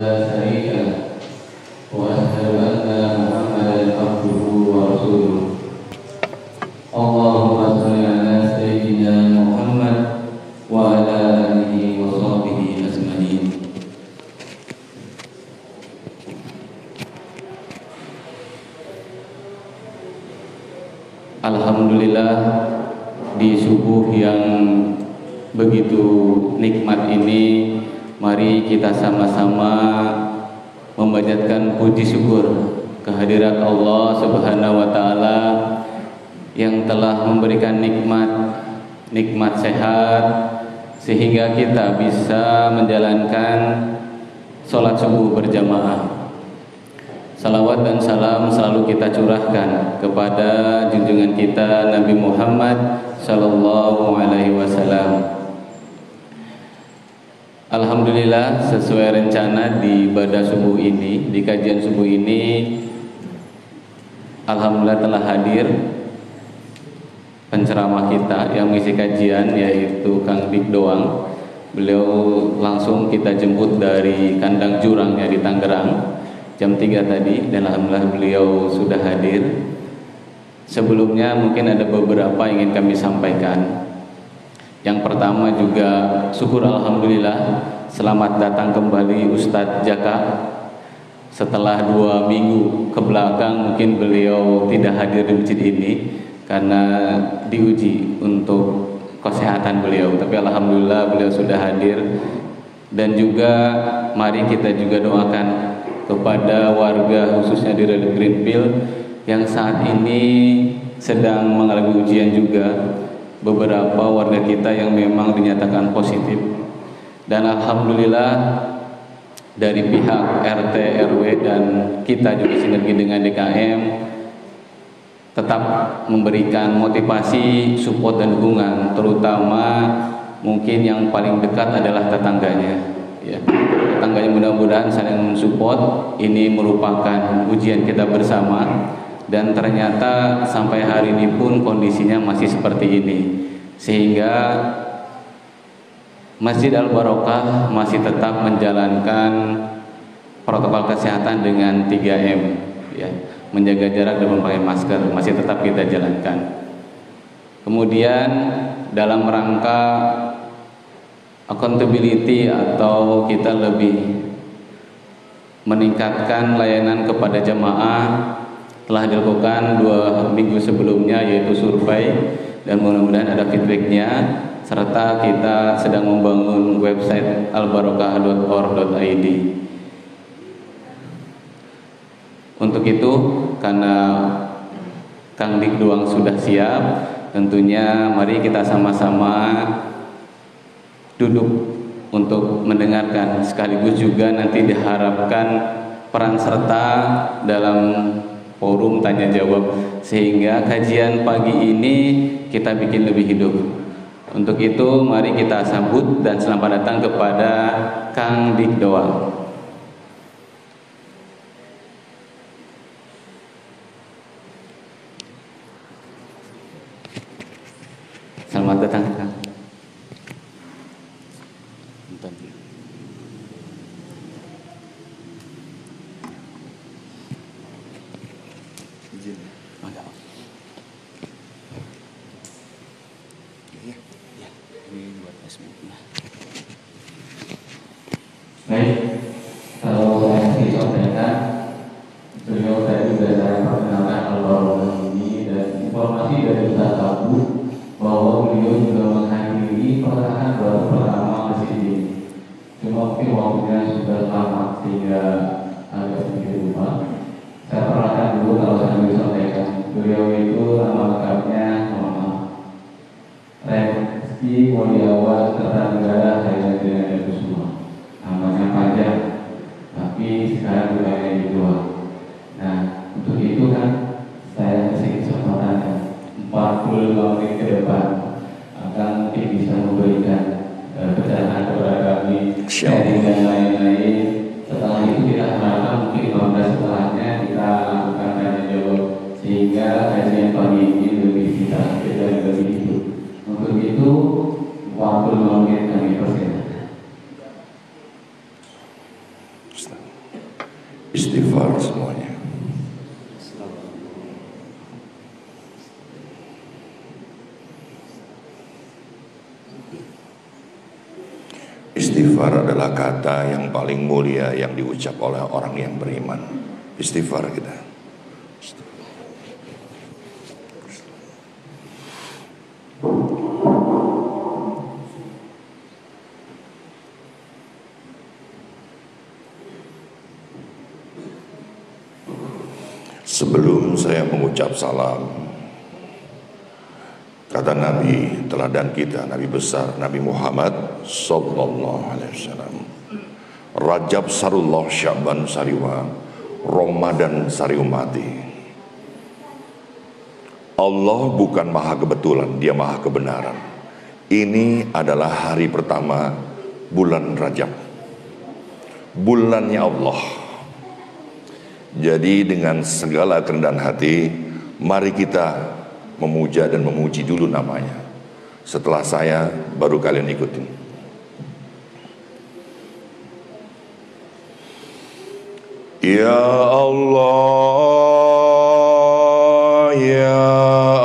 لا شريك له وأشهد أن محمدا عبده ورسوله اللهم صل على سيدنا محمد وعلى آله وصحبه أجمعين. Alhamdulillah, di subuh yang begitu nikmat ini, mari kita sama-sama memanjatkan puji syukur kehadirat Allah Subhanahu wa taala yang telah memberikan nikmat sehat sehingga kita bisa menjalankan sholat subuh berjamaah. Salawat dan salam selalu kita curahkan kepada junjungan kita Nabi Muhammad sallallahu alaihi wasallam. Alhamdulillah, sesuai rencana di ibadah subuh ini, di kajian subuh ini, alhamdulillah telah hadir penceramah kita yang mengisi kajian, yaitu Kang Dik Doang. Beliau langsung kita jemput dari Kandang Jurang ya, di Tangerang jam 3 tadi, dan alhamdulillah beliau sudah hadir. Sebelumnya mungkin ada beberapa yang ingin kami sampaikan. Yang pertama juga syukur alhamdulillah, selamat datang kembali Ustadz Jaka. Setelah 2 minggu ke belakang mungkin beliau tidak hadir di masjid ini karena diuji untuk kesehatan beliau, tapi alhamdulillah beliau sudah hadir. Dan juga mari kita juga doakan kepada warga khususnya di Relief Greenfield yang saat ini sedang mengalami ujian juga. Beberapa warga kita yang memang dinyatakan positif, dan alhamdulillah dari pihak RT RW dan kita juga sinergi dengan DKM tetap memberikan motivasi, support dan dukungan, terutama mungkin yang paling dekat adalah tetangganya ya. Tetangganya mudah-mudahan saling mensupport. Ini merupakan ujian kita bersama, dan ternyata sampai hari ini pun kondisinya masih seperti ini, sehingga Masjid Al Barokah masih tetap menjalankan protokol kesehatan dengan 3M ya, menjaga jarak dan memakai masker masih tetap kita jalankan. Kemudian dalam rangka accountability atau kita lebih meningkatkan layanan kepada jamaah, telah dilakukan 2 minggu sebelumnya, yaitu survei, dan mudah-mudahan ada feedbacknya, serta kita sedang membangun website albarokah.org.id. Untuk itu, karena Kang Dik Doang sudah siap, tentunya mari kita sama-sama duduk untuk mendengarkan, sekaligus juga nanti diharapkan peran serta dalam forum tanya jawab, sehingga kajian pagi ini kita bikin lebih hidup. Untuk itu mari kita sambut dan selamat datang kepada Kang Dik Doang. Selamat datang Kang. Baik, kalau saya disampaikan, beliau tadi sudah saya perkenalkan Al-Barokah ini, dan informasi dari Ustaz Abu bahwa beliau juga menghadiri pelaksanaan baru pertama masjid ini. Cuma mungkin waktunya sudah lama sehingga agak sedikit lupa. Saya perkenalkan dulu kalau saya disampaikan. Beliau itu nama lengkapnya Rezeki Mulyawan Kertanegara Hayati Kusuma. Namanya panjang, tapi sekarang wilayahnya di luar. Nah, untuk itu kan saya kasih kesempatan 45 menit ke depan akan mungkin bisa memberikan pencerahan kepada kami, sharing dan lain-lain. Setelah itu kita harapkan mungkin 15 setelahnya kita lakukan tanya jawab, sehingga kajian pagi ini lebih kita lebih hidup. Untuk itu waktu Istighfar semuanya. Istighfar adalah kata yang paling mulia yang diucap oleh orang yang beriman. Istighfar kita. Sebelum saya mengucap salam, kata Nabi teladan kita, Nabi besar, Nabi Muhammad sallallahu alaihi wasallam, Rajab sarullah, Sya'ban sariwa, Ramadan sariumati. Allah bukan maha kebetulan, dia maha kebenaran. Ini adalah hari pertama bulan Rajab, bulannya Allah. Jadi dengan segala kerendahan hati, mari kita memuja dan memuji dulu namanya. Setelah saya, baru kalian ikutin. Ya Allah, Ya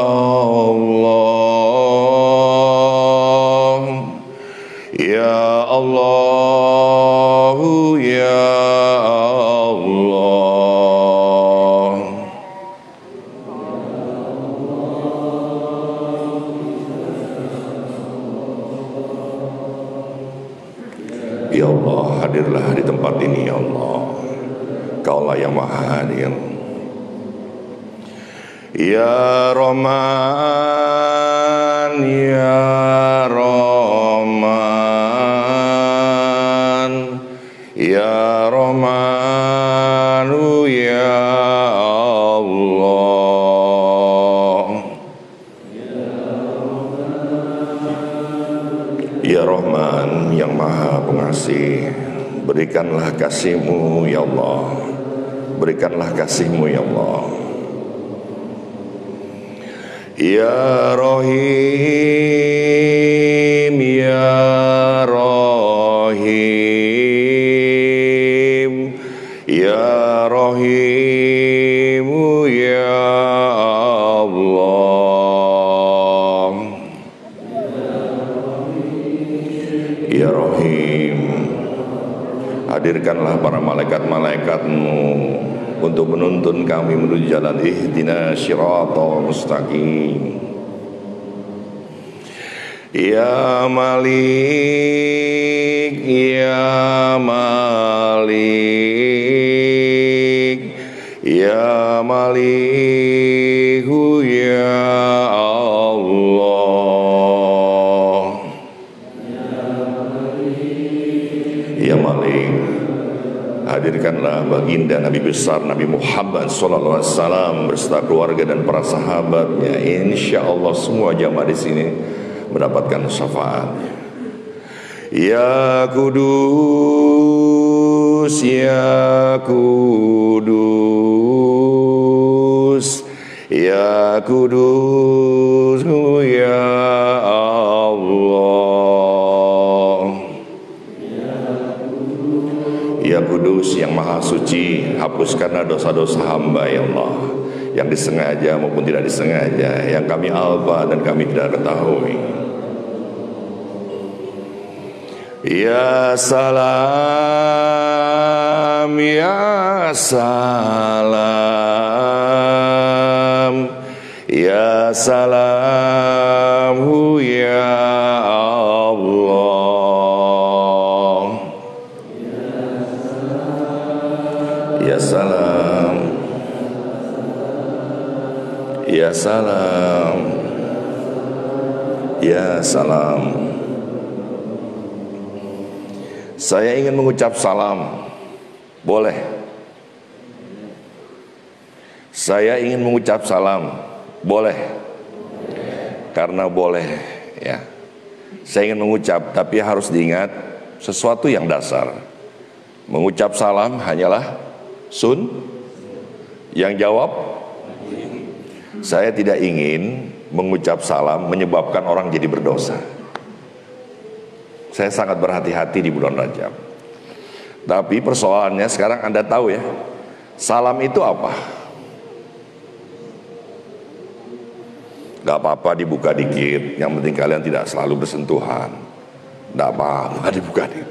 Allah, Ya Allah, Ya Allah. Ya Allah, hadirlah di tempat ini ya Allah. Kaulah yang maha hadir. Ya Rahman, Ya Rahman, Ya Rahmanu, Ya Allah. Ya Rahman yang maha pengasih, berikanlah kasih-Mu ya Allah. Berikanlah kasih-Mu ya Allah. Ya Rahim, Ya Rahim, Ya Rahim, Ya Allah. Ya Rahim, hadirkanlah para malaikat-malaikat-Mu untuk menuntun kami menuju jalan ihdinas siratal mustaqim. Ya Malik, Ya Malik, Ya Malik, Ya Allah. Ya Malik, hadirkanlah baginda Nabi besar Nabi Muhammad sallallahu alaihi wasallam beserta keluarga dan para sahabatnya. Insya Allah semua jamaah di sini mendapatkan syafaat. Ya Kudus, Ya Kudus, Ya Kudus, Ya Allah. Ya Kudus yang maha suci, hapuskanlah dosa-dosa hamba ya Allah, yang disengaja maupun tidak disengaja, yang kami alpa dan kami tidak ketahui. Ya Salam, Ya Salam, Ya Salam, Ya Allah. Ya Salam, Ya Salam, Ya Salam. Saya ingin mengucap salam, boleh? Saya ingin mengucap salam, boleh? Karena boleh, ya. Saya ingin mengucap, tapi harus diingat sesuatu yang dasar. Mengucap salam hanyalah yang jawab. Saya tidak ingin mengucap salam menyebabkan orang jadi berdosa. Saya sangat berhati-hati di bulan Rajab. Tapi persoalannya sekarang Anda tahu ya, salam itu apa? Gak apa-apa dibuka dikit, yang penting kalian tidak selalu bersentuhan. Gak apa-apa dibuka dikit.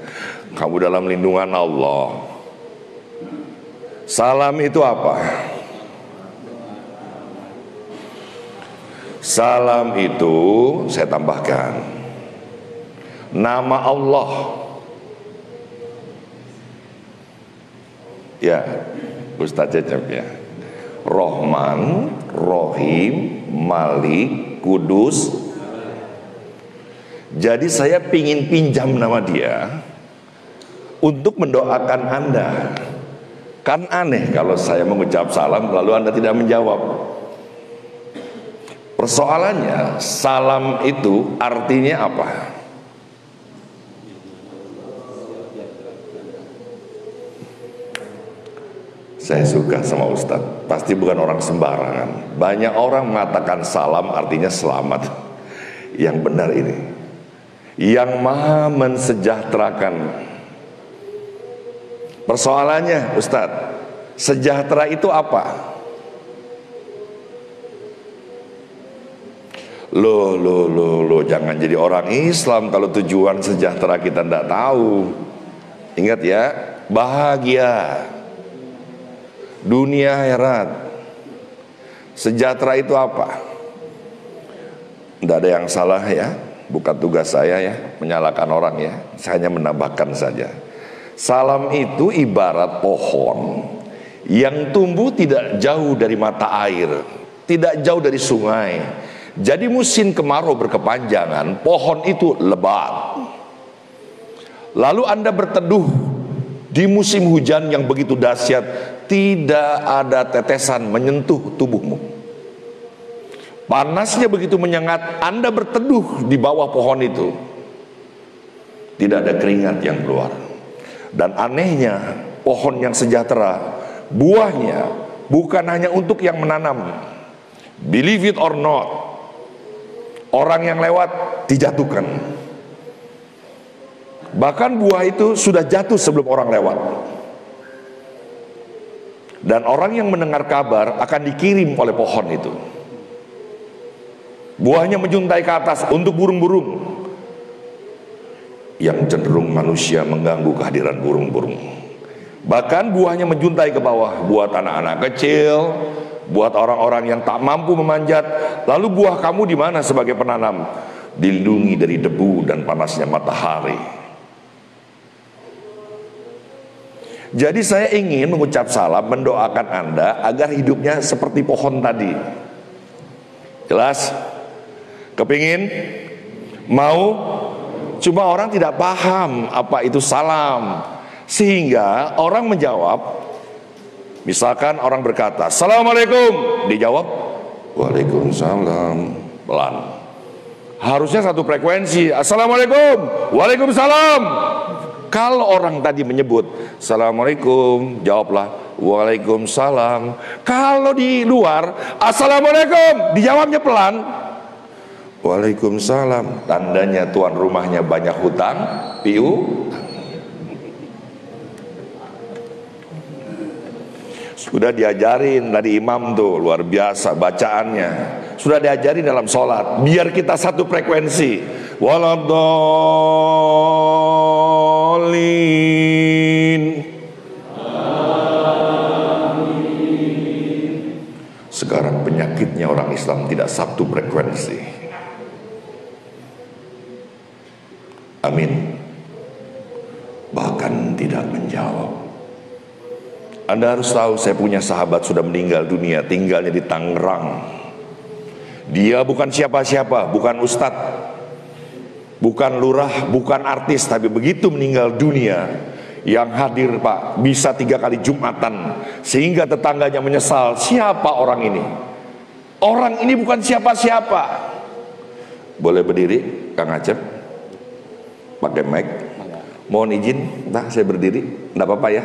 Kamu dalam lindungan Allah. Salam itu apa? Salam itu, saya tambahkan, nama Allah. Ya, Ustaz Cecep ya. Rahman, Rahim, Malik, Kudus. Jadi saya pingin pinjam nama dia untuk mendoakan Anda. Kan aneh kalau saya mengucap salam lalu Anda tidak menjawab. Persoalannya, salam itu artinya apa? Saya suka sama Ustadz, pasti bukan orang sembarangan. Banyak orang mengatakan salam artinya selamat. Yang benar ini, yang maha mensejahterakan. Persoalannya Ustadz, sejahtera itu apa? Loh, jangan jadi orang Islam kalau tujuan sejahtera kita tidak tahu. Ingat ya, bahagia dunia akhirat. Sejahtera itu apa? Tidak ada yang salah ya, bukan tugas saya ya menyalahkan orang ya, saya hanya menambahkan saja. Salam itu ibarat pohon yang tumbuh tidak jauh dari mata air, tidak jauh dari sungai. Jadi musim kemarau berkepanjangan, pohon itu lebat. Lalu Anda berteduh di musim hujan yang begitu dahsyat, tidak ada tetesan menyentuh tubuhmu. Panasnya begitu menyengat, Anda berteduh di bawah pohon itu, tidak ada keringat yang keluar. Dan anehnya, pohon yang sejahtera, buahnya bukan hanya untuk yang menanam. Believe it or not, orang yang lewat dijatuhkan. Bahkan buah itu sudah jatuh sebelum orang lewat. Dan orang yang mendengar kabar akan dikirim oleh pohon itu. Buahnya menjuntai ke atas untuk burung-burung yang cenderung manusia mengganggu kehadiran burung-burung. Bahkan buahnya menjuntai ke bawah buat anak-anak kecil, buat orang-orang yang tak mampu memanjat. Lalu buah kamu di mana sebagai penanam? Dilindungi dari debu dan panasnya matahari. Jadi saya ingin mengucap salam, mendoakan Anda agar hidupnya seperti pohon tadi. Jelas? Kepingin? Mau? Cuma orang tidak paham apa itu salam, sehingga orang menjawab. Misalkan orang berkata Assalamualaikum, dijawab Waalaikumsalam, pelan. Harusnya satu frekuensi, Assalamualaikum, Waalaikumsalam. Kalau orang tadi menyebut Assalamualaikum, jawablah Waalaikumsalam. Kalau di luar Assalamualaikum, dijawabnya pelan, Waalaikumsalam. Tandanya tuan rumahnya banyak hutang piu. Sudah diajarin dari imam tuh, luar biasa bacaannya. Sudah diajarin dalam sholat, biar kita satu frekuensi. Waladhdallin. Sekarang penyakitnya orang Islam tidak satu frekuensi. Amin. Bahkan tidak menjawab. Anda harus tahu, saya punya sahabat sudah meninggal dunia, tinggalnya di Tangerang. Dia bukan siapa-siapa, bukan ustadz, bukan lurah, bukan artis, tapi begitu meninggal dunia, yang hadir Pak bisa 3 kali Jumatan, sehingga tetangganya menyesal. Siapa orang ini? Orang ini bukan siapa-siapa. Boleh berdiri, Kang Acep? Pakai mic. Mohon izin, nah saya berdiri, enggak apa-apa ya.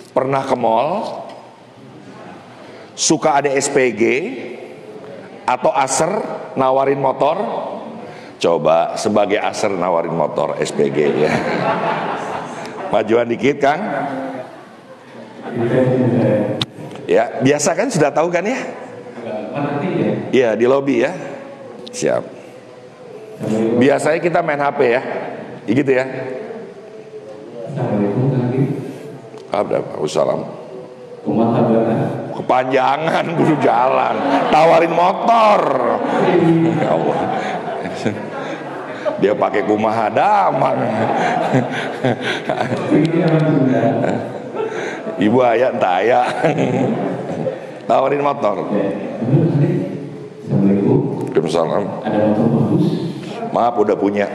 Pernah ke mall, suka ada SPG atau aser nawarin motor? Coba sebagai aser nawarin motor SPG ya. Majuan dikit, Kang. Ya, biasa kan sudah tahu kan ya? Iya, di lobi ya. Siap. Biasanya kita main HP ya. Gitu ya. Assalamualaikum. Kepanjangan guru jalan, tawarin motor. Ya Allah. Dia pakai kumaha damang. Ibu ayah entah ayah. Tawarin motor. Waalaikumsalam. Maaf udah punya.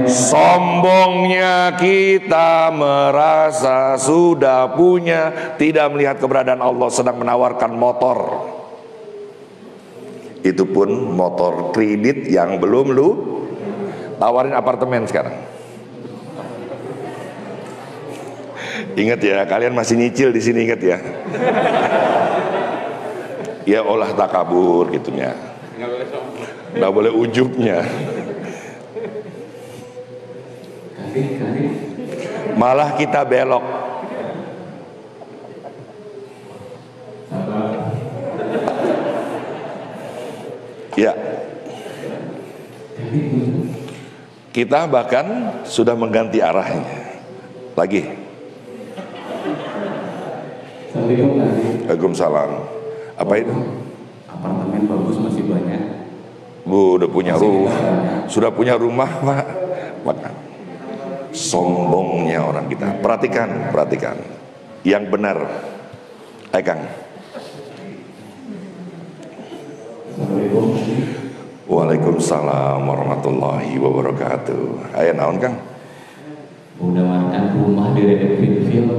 Sombongnya kita merasa sudah punya, tidak melihat keberadaan Allah sedang menawarkan motor. Itu pun motor kredit yang belum lu tawarin apartemen sekarang. Ingat ya, kalian masih nyicil di sini, ingat ya. Ya olah takabur gitunya. Nggak boleh ujubnya. Malah kita belok. Ya. Kita bahkan sudah mengganti arahnya. Lagi. Waalaikumsalam. Apa itu? Apartemen bagus masih banyak. Bu, udah punya rumah. Sudah punya rumah, Pak. Maka sombongnya orang kita. Perhatikan, perhatikan. Yang benar. Ayo, Kang. Waalaikumsalam warahmatullahi wabarakatuh. Ayo naon, Kang? Udah makan rumah di Redfield.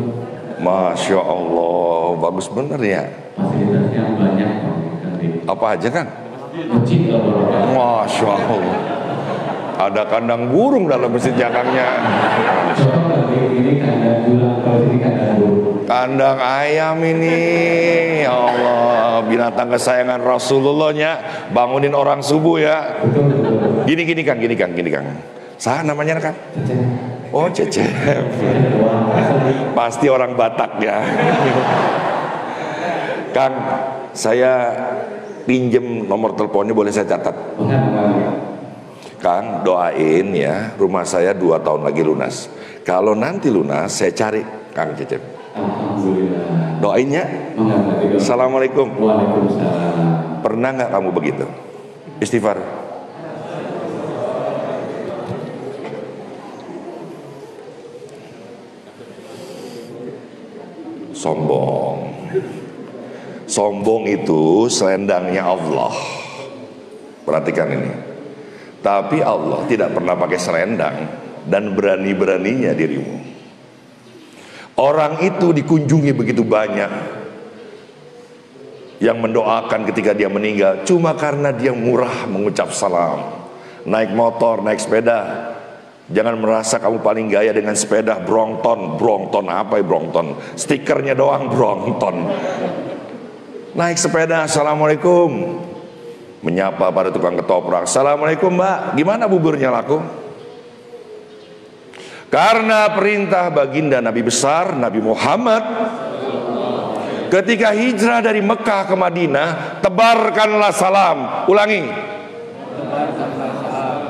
Masya Allah, bagus bener ya. Fasilitasnya banyak. Apa aja, Kang? Masjid. Masya Allah. Ada kandang burung dalam masjid jakangnya. Ini kandang julang, kalau ini kandang burung. Kandang ayam ini, ya Allah, binatang kesayangan Rasulullahnya. Bangunin orang subuh ya. Gini Kang. Sah namanya, Kang? Oh, Cecep. Pasti orang Batak ya. Kang, saya pinjem nomor teleponnya, boleh saya catat? Kang, doain ya, rumah saya 2 tahun lagi lunas. Kalau nanti lunas, saya cari Kang Cecep. Alhamdulillah. Doain ya. Assalamualaikum. Waalaikumsalam. Pernah nggak kamu begitu? Istighfar. Sombong. Sombong itu selendangnya Allah. Perhatikan ini. Tapi Allah tidak pernah pakai selendang dan berani-beraninya dirimu. Orang itu dikunjungi begitu banyak yang mendoakan ketika dia meninggal cuma karena dia murah mengucap salam. Naik motor, naik sepeda. Jangan merasa kamu paling gaya dengan sepeda Brompton. Brompton apa ya Brompton? Stikernya doang Brompton. Naik sepeda, assalamualaikum. Menyapa pada tukang ketoprak, assalamualaikum mbak, gimana buburnya laku? Karena perintah baginda Nabi besar Nabi Muhammad ketika hijrah dari Mekah ke Madinah, tebarkanlah salam. Ulangi.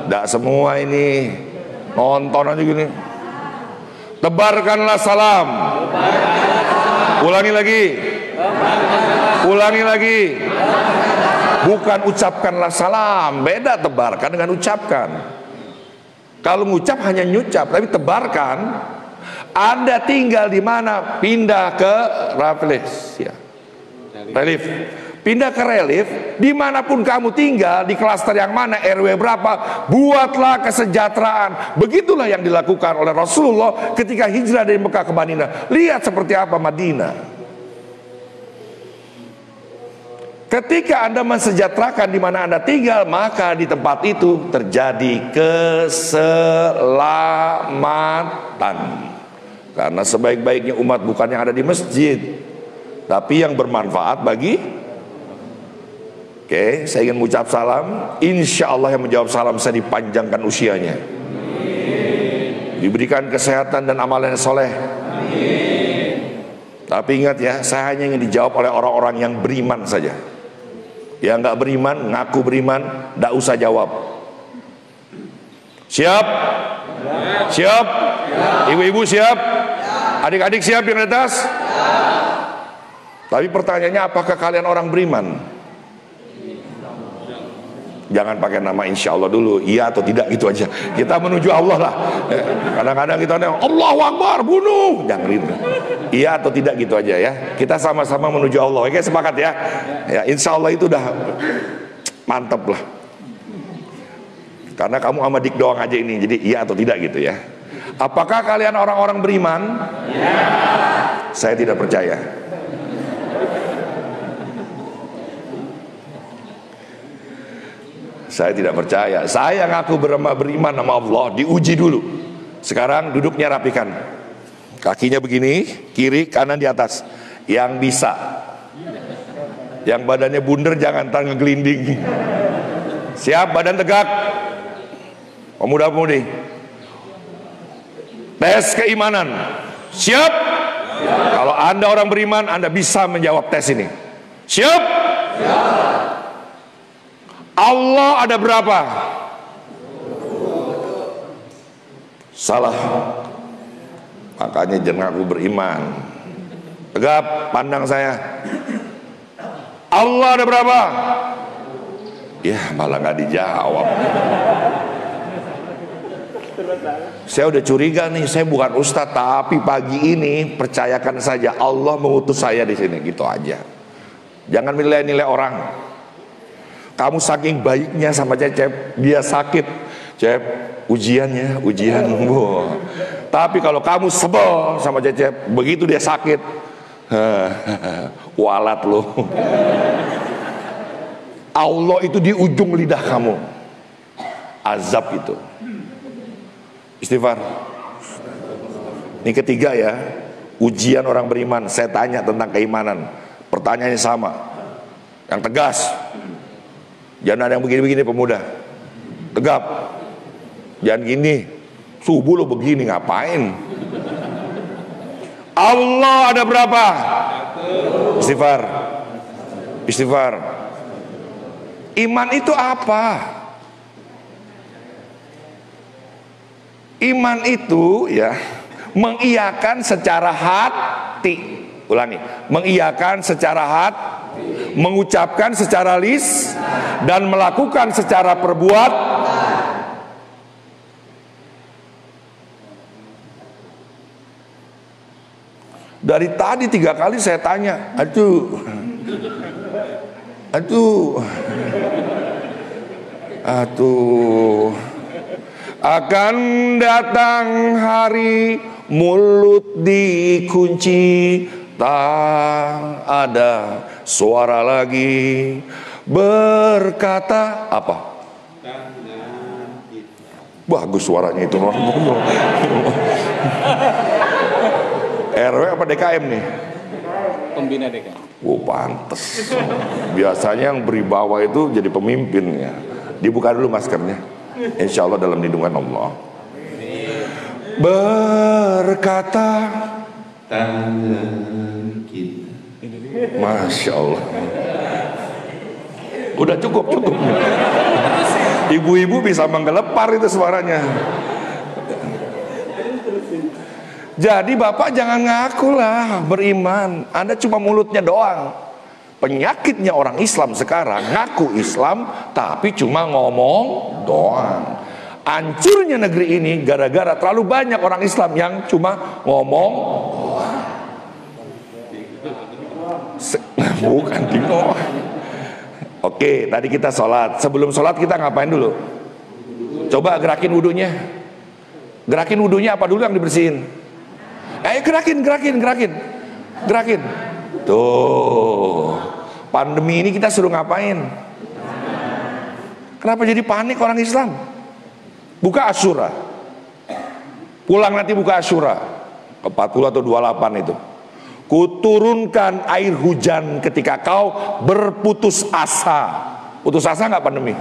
Tidak semua ini nonton aja gini. Tebarkanlah salam. Ulangi lagi. Ulangi lagi. Bukan ucapkanlah salam, beda tebarkan dengan ucapkan. Kalau ngucap hanya nyucap, tapi tebarkan. Anda tinggal di mana? Pindah ke relief, ya. Relief. Pindah ke relief, dimanapun kamu tinggal, di klaster yang mana, RW berapa, buatlah kesejahteraan. Begitulah yang dilakukan oleh Rasulullah ketika hijrah dari Mekah ke Madinah. Lihat seperti apa Madinah. Ketika Anda mensejahterakan di mana Anda tinggal, maka di tempat itu terjadi keselamatan. Karena sebaik-baiknya umat bukan yang ada di masjid, tapi yang bermanfaat bagi. Oke, saya ingin mengucap salam. Insya Allah yang menjawab salam saya dipanjangkan usianya. diberikan kesehatan dan amalan soleh. Tapi ingat ya, saya hanya ingin dijawab oleh orang-orang yang beriman saja. Yang nggak beriman, ngaku beriman, nggak usah jawab. Siap? Siap? Ibu-ibu siap? Adik-adik siap yang di atas? Tapi pertanyaannya, apakah kalian orang beriman? Jangan pakai nama insya Allah dulu, iya atau tidak gitu aja. Kita menuju Allah lah. Kadang-kadang kita nanya Allahu Akbar, bunuh. Jangan gitu. Iya atau tidak gitu aja ya. Kita sama-sama menuju Allah. Oke, sepakat ya. Ya, insya Allah itu udah mantep lah. Karena kamu sama dik doang aja ini. Jadi iya atau tidak gitu ya. Apakah kalian orang-orang beriman? Ya. Saya tidak percaya. Saya tidak percaya. Saya ngaku beriman sama Allah, diuji dulu. Sekarang duduknya rapikan. Kakinya begini, kiri, kanan di atas. Yang bisa. Yang badannya bundar jangan ntar ngegelinding. Siap, badan tegak. Pemuda-pemudi. Tes keimanan. Siap? Kalau Anda orang beriman, Anda bisa menjawab tes ini. Siap? Allah ada berapa? Salah. Makanya jangan aku beriman. Tegap, pandang saya. Allah ada berapa? Ya malah gak dijawab. Saya udah curiga nih, saya bukan ustadz, tapi pagi ini percayakan saja Allah mengutus saya di sini, gitu aja. Jangan nilai-nilai orang. Kamu saking baiknya sama Cecep, dia sakit, Cep, ujiannya, ujian. Wow. Tapi kalau kamu sebel sama Cecep, begitu dia sakit, walat lo. Allah itu di ujung lidah kamu. Azab itu. Istighfar. Ini ketiga ya, ujian orang beriman. Saya tanya tentang keimanan. Pertanyaannya sama, yang tegas. Jangan ada yang begini-begini pemuda. Tegap. Jangan gini. Subuh lo begini ngapain? Allah ada berapa? Istighfar. Istighfar. Iman itu apa? Iman itu ya mengiyakan secara hati. Ulangi. Mengiyakan secara hati, mengucapkan secara dan melakukan secara perbuat. Dari tadi 3 kali saya tanya, aduh, akan datang hari mulut dikunci, tak ada suara lagi berkata apa? Bagus suaranya itu. RW apa DKM nih? Pembina DKM. Oh pantes. Biasanya yang beribawa itu jadi pemimpin ya. Dibuka dulu maskernya. Insya Allah dalam lindungan Allah. Berkata tangan kita. Masya Allah. Udah cukup. Ibu-ibu bisa menggelepar itu suaranya. Jadi bapak jangan ngaku lah beriman. Anda cuma mulutnya doang. Penyakitnya orang Islam sekarang ngaku Islam tapi cuma ngomong doang. Hancurnya negeri ini gara-gara terlalu banyak orang Islam yang cuma ngomong doang. Bukan dino. Oke, tadi kita sholat. Sebelum sholat kita ngapain dulu? Coba gerakin wudunya. Gerakin wudunya apa dulu yang dibersihin? Gerakin. Tuh. Pandemi ini kita suruh ngapain? Kenapa jadi panik orang Islam? Buka Asyura. Pulang nanti buka Asyura. 40 atau 28 itu. Kuturunkan air hujan ketika kau berputus asa. Putus asa nggak pandemi?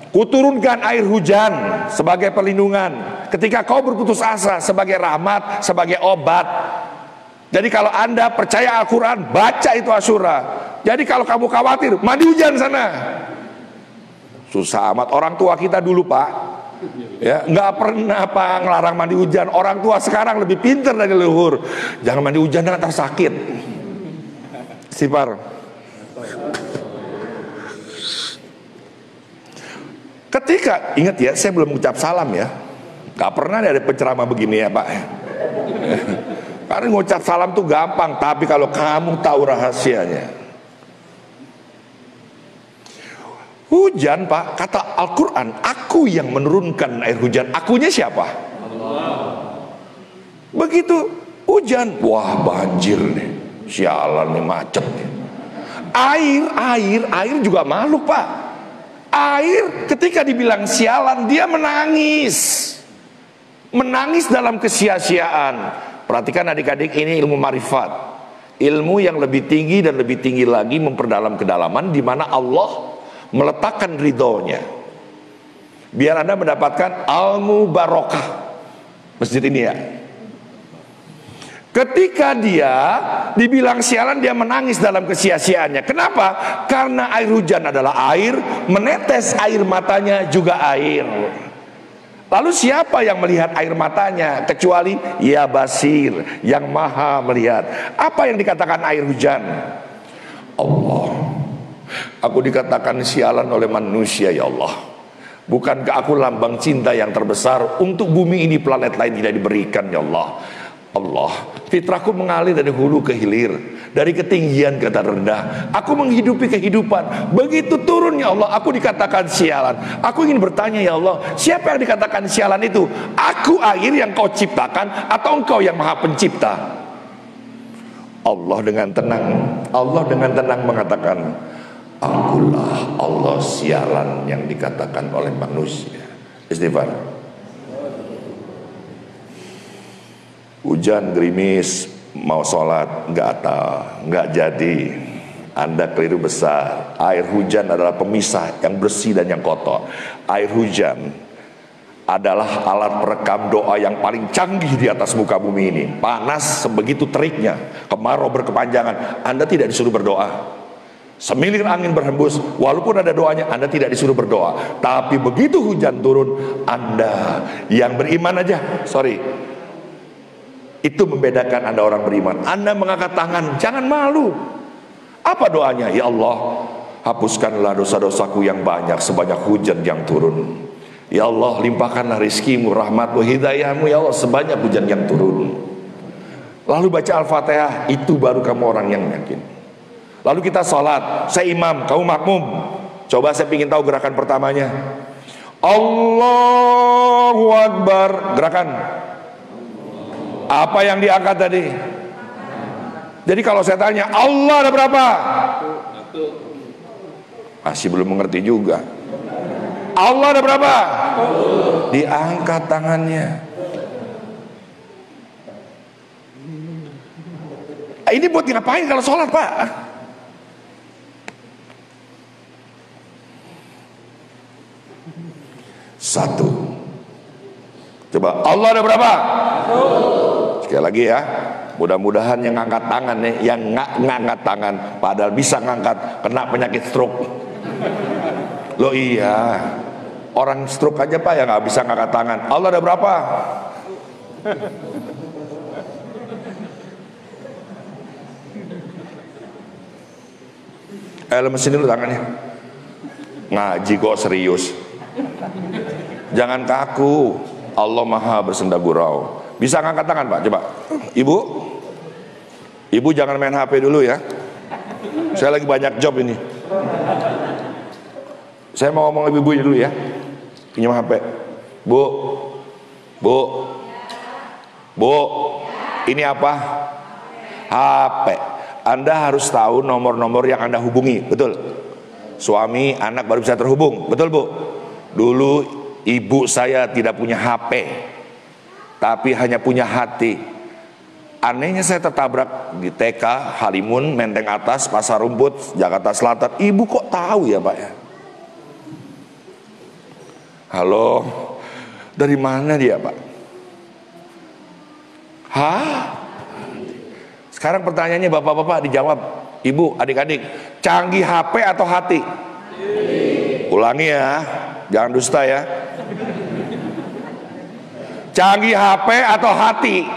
Kuturunkan air hujan sebagai perlindungan ketika kau berputus asa, sebagai rahmat, sebagai obat. Jadi kalau Anda percaya Al-Quran, baca itu Asyura. Jadi kalau kamu khawatir, mandi hujan sana. Susah amat. Orang tua kita dulu Pak, ya nggak pernah Pak ngelarang mandi hujan. Orang tua sekarang lebih pintar dari leluhur. Jangan mandi hujan, nanti sakit. Istighfar. Ketika, ingat ya, saya belum ucap salam ya. Gak pernah ada penceramah begini ya Pak. Karena ngucap salam tuh gampang, tapi kalau kamu tahu rahasianya. Hujan Pak, kata Al-Quran, aku yang menurunkan air hujan. Akunya siapa? Allah. Begitu hujan, wah banjir nih, sialan nih, macet nih. Air juga makhluk Pak. Air ketika dibilang sialan, dia menangis. Menangis dalam kesia-siaan. Perhatikan adik-adik, ini ilmu marifat. Ilmu yang lebih tinggi dan lebih tinggi lagi, memperdalam kedalaman, di mana Allah meletakkan ridhonya. Biar Anda mendapatkan ilmu barokah. Masjid ini ya. Ketika dia dibilang sialan, dia menangis dalam kesia-siaannya. Kenapa? Karena air hujan adalah air, menetes air matanya juga air. Lalu siapa yang melihat air matanya kecuali ya Basir, yang maha melihat. Apa yang dikatakan air hujan? Allah. Aku dikatakan sialan oleh manusia ya Allah. Bukankah aku lambang cinta yang terbesar untuk bumi ini, planet lain tidak diberikan ya Allah. Allah, fitrahku mengalir dari hulu ke hilir, dari ketinggian ke terendah. Aku menghidupi kehidupan. Begitu turun ya Allah, aku dikatakan sialan. Aku ingin bertanya ya Allah, siapa yang dikatakan sialan itu? Aku air yang kau ciptakan atau engkau yang maha pencipta? Allah dengan tenang mengatakan, akulah Allah sialan yang dikatakan oleh manusia. Istighfar. Hujan gerimis, mau sholat nggak jadi. Anda keliru besar. Air hujan adalah pemisah yang bersih dan yang kotor. Air hujan adalah alat perekam doa yang paling canggih di atas muka bumi ini. Panas sebegitu teriknya, kemarau berkepanjangan, Anda tidak disuruh berdoa. Semilir angin berhembus, walaupun ada doanya, Anda tidak disuruh berdoa. Tapi begitu hujan turun, Anda yang beriman aja, itu membedakan Anda orang beriman. Anda mengangkat tangan, jangan malu. Apa doanya? Ya Allah, hapuskanlah dosa-dosaku yang banyak sebanyak hujan yang turun. Ya Allah, limpahkanlah rizkimu, rahmatmu, hidayahmu ya Allah sebanyak hujan yang turun. Lalu baca Al-Fatihah, itu baru kamu orang yang yakin. Lalu kita sholat, saya imam, kamu makmum. Coba saya ingin tahu gerakan pertamanya. Allahu Akbar. Gerakan apa yang diangkat tadi? Jadi kalau saya tanya, Allah ada berapa? Masih belum mengerti juga. Allah ada berapa? Diangkat tangannya. Ini buat ngapain kalau sholat Pak? Satu. Coba, Allah ada berapa? Sekali lagi ya, mudah-mudahan yang ngangkat tangan nih, yang nggak ngangkat tangan padahal bisa ngangkat, kena penyakit stroke. Loh iya, orang stroke aja Pak yang nggak bisa ngangkat tangan. Allah ada berapa? Lemesin dulu tangannya. Ngaji kok serius. Jangan kaku. Allah maha bersenda gurau. Bisa ngangkat tangan Pak, coba. Ibu jangan main HP dulu ya. Saya lagi banyak job ini. Saya mau ngomong ibu dulu ya. Pinjam HP. Bu, ini apa? HP. Anda harus tahu nomor-nomor yang Anda hubungi, betul? Suami, anak baru bisa terhubung, betul Bu? Dulu ibu saya tidak punya HP, tapi hanya punya hati. Anehnya saya tertabrak di TK, Halimun, Menteng Atas, Pasar Rumput, Jakarta Selatan. Ibu kok tahu ya Pak ya? Halo, Dari mana dia, Pak? Hah? Sekarang pertanyaannya bapak-bapak dijawab. Ibu, adik-adik, canggih HP atau hati? Ulangi ya, jangan dusta ya. Canggih HP atau hati?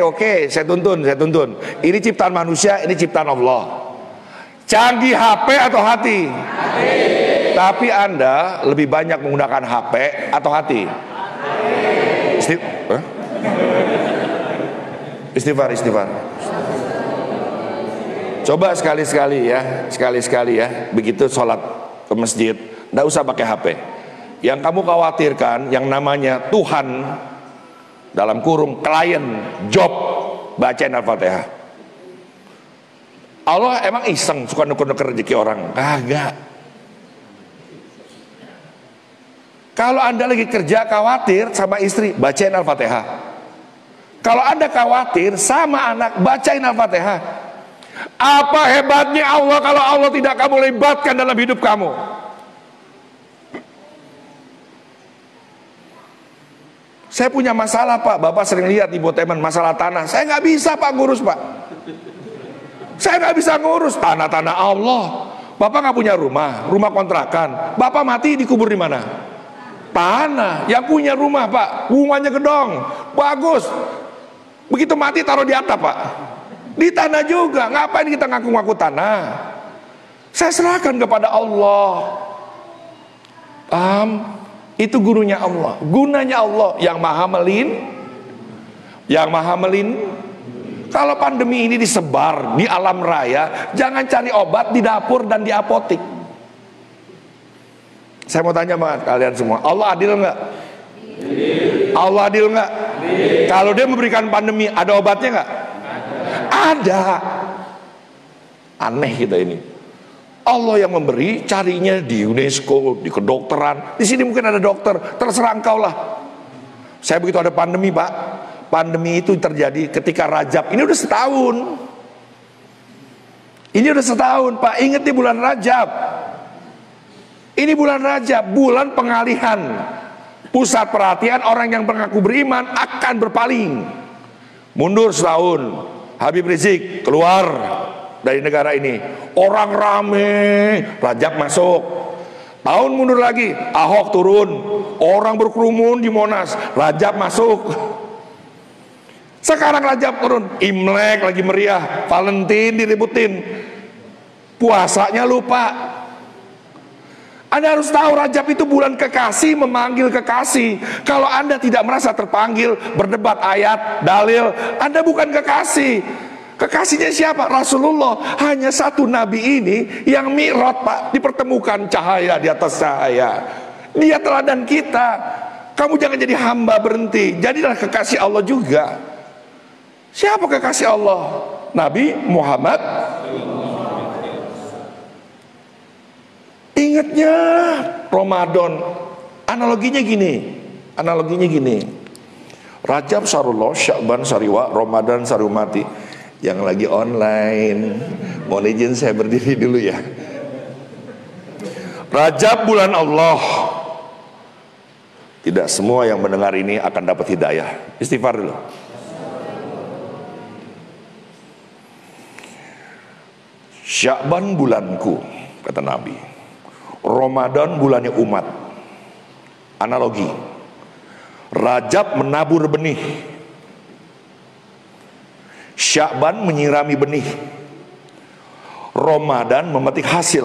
Oke, saya tuntun. Ini ciptaan manusia, ini ciptaan Allah. Canggih HP atau hati? Tapi Anda lebih banyak menggunakan HP atau hati? Istighfar. Coba sekali-sekali ya, begitu sholat ke masjid, nggak usah pakai HP. Yang kamu khawatirkan, yang namanya Tuhan, dalam kurung klien, job, bacain Al-Fatihah. Allah emang iseng suka nuker-nuker rezeki orang? Kagak. Kalau Anda lagi kerja khawatir sama istri, bacain Al-Fatihah. Kalau Anda khawatir sama anak, bacain Al-Fatihah. Apa hebatnya Allah kalau Allah tidak kamu libatkan dalam hidup kamu? Saya punya masalah, Pak. Bapak sering lihat di Boteman masalah tanah. Saya nggak bisa, Pak, ngurus, Pak. Saya nggak bisa ngurus tanah-tanah Allah. Bapak nggak punya rumah kontrakan. Bapak mati dikubur di mana? Tanah. Yang punya rumah, Pak, rumahnya gedong, bagus. Begitu mati taruh di atap, Pak. Di tanah juga. Ngapain kita ngaku-ngaku tanah? Saya serahkan kepada Allah. Paham? Itu gurunya Allah, gunanya Allah yang maha melin. Kalau pandemi ini disebar di alam raya, jangan cari obat di dapur dan di apotik. Saya mau tanya sama kalian semua, Allah adil nggak? Allah adil nggak? Kalau dia memberikan pandemi, ada obatnya nggak? Ada. Aneh kita ini. Allah yang memberi, carinya di UNESCO, di kedokteran. Di sini mungkin ada dokter, terserah engkau lah. Saya begitu ada pandemi, Pak. Pandemi itu terjadi ketika Rajab. Ini udah setahun. Pak. Ingat di bulan Rajab. Ini bulan Rajab, bulan pengalihan. Pusat perhatian orang yang mengaku beriman akan berpaling. Mundur setahun. Habib Rizik keluar dari negara ini, orang rame, Rajab masuk. Tahun mundur lagi, Ahok turun, orang berkerumun di Monas, Rajab masuk. Sekarang Rajab turun, Imlek lagi meriah, Valentine diributin, puasanya lupa. Anda harus tahu Rajab itu bulan kekasih memanggil kekasih. Kalau Anda tidak merasa terpanggil berdebat ayat, dalil, Anda bukan kekasih. Kekasihnya siapa? Rasulullah. Hanya satu nabi ini yang mi'raj, Pak, dipertemukan cahaya di atas cahaya. Dia teladan kita. Kamu jangan jadi hamba berhenti, jadilah kekasih Allah juga. Siapa kekasih Allah? Nabi Muhammad. Ingatnya Ramadan. Analoginya gini. Rajab sarullah, Sya'ban sariwa, Ramadan sarumati. Yang lagi online, mohon izin saya berdiri dulu ya. Rajab bulan Allah. Tidak semua yang mendengar ini akan dapat hidayah. Istighfar dulu. Sya'ban bulanku, kata Nabi. Ramadan bulannya umat. Analogi. Rajab menabur benih, Sya'ban menyirami benih, Ramadan memetik hasil.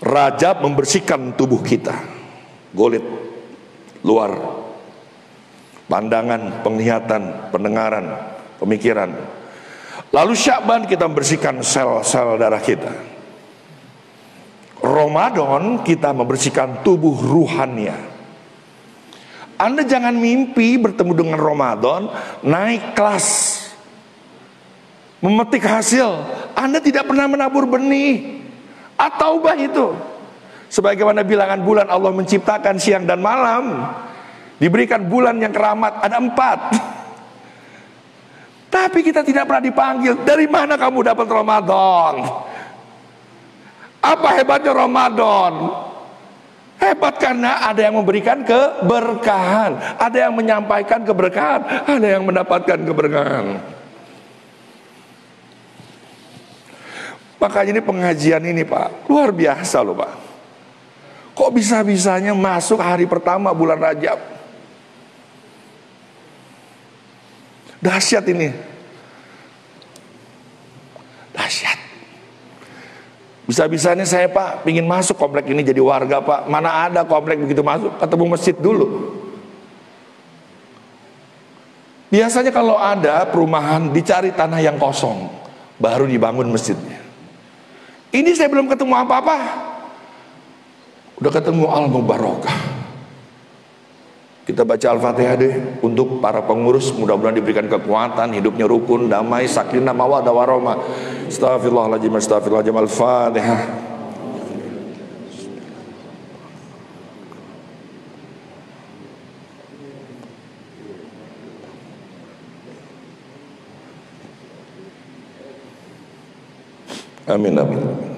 Rajab membersihkan tubuh kita, kulit, luar, pandangan, penglihatan, pendengaran, pemikiran. Lalu Sya'ban kita membersihkan sel-sel darah kita. Ramadan kita membersihkan tubuh ruhannya. Anda jangan mimpi bertemu dengan Ramadan naik kelas, memetik hasil. Anda tidak pernah menabur benih. At-Taubah itu, sebagaimana bilangan bulan Allah menciptakan siang dan malam, diberikan bulan yang keramat ada 4. Tapi kita tidak pernah dipanggil. Dari mana kamu dapat Ramadan? Apa hebatnya Ramadan? Hebat karena ada yang memberikan keberkahan, ada yang menyampaikan keberkahan, ada yang mendapatkan keberkahan. Makanya ini pengajian ini Pak, luar biasa loh Pak. Kok bisa-bisanya masuk hari pertama bulan Rajab? Dahsyat ini. Dahsyat. Bisa-bisanya saya Pak, pingin masuk komplek ini jadi warga Pak. Mana ada komplek begitu masuk, ketemu masjid dulu. Biasanya kalau ada perumahan, dicari tanah yang kosong, baru dibangun masjidnya. Ini saya belum ketemu apa-apa, udah ketemu Al-Mubarakah. Kita baca Al-Fatihah deh untuk para pengurus, mudah-mudahan diberikan kekuatan, hidupnya rukun, damai, sakinah, mawaddah warahmah. Astaghfirullahaladzim, astaghfirullahaladzim. Al-Fatihah. Amin, amin.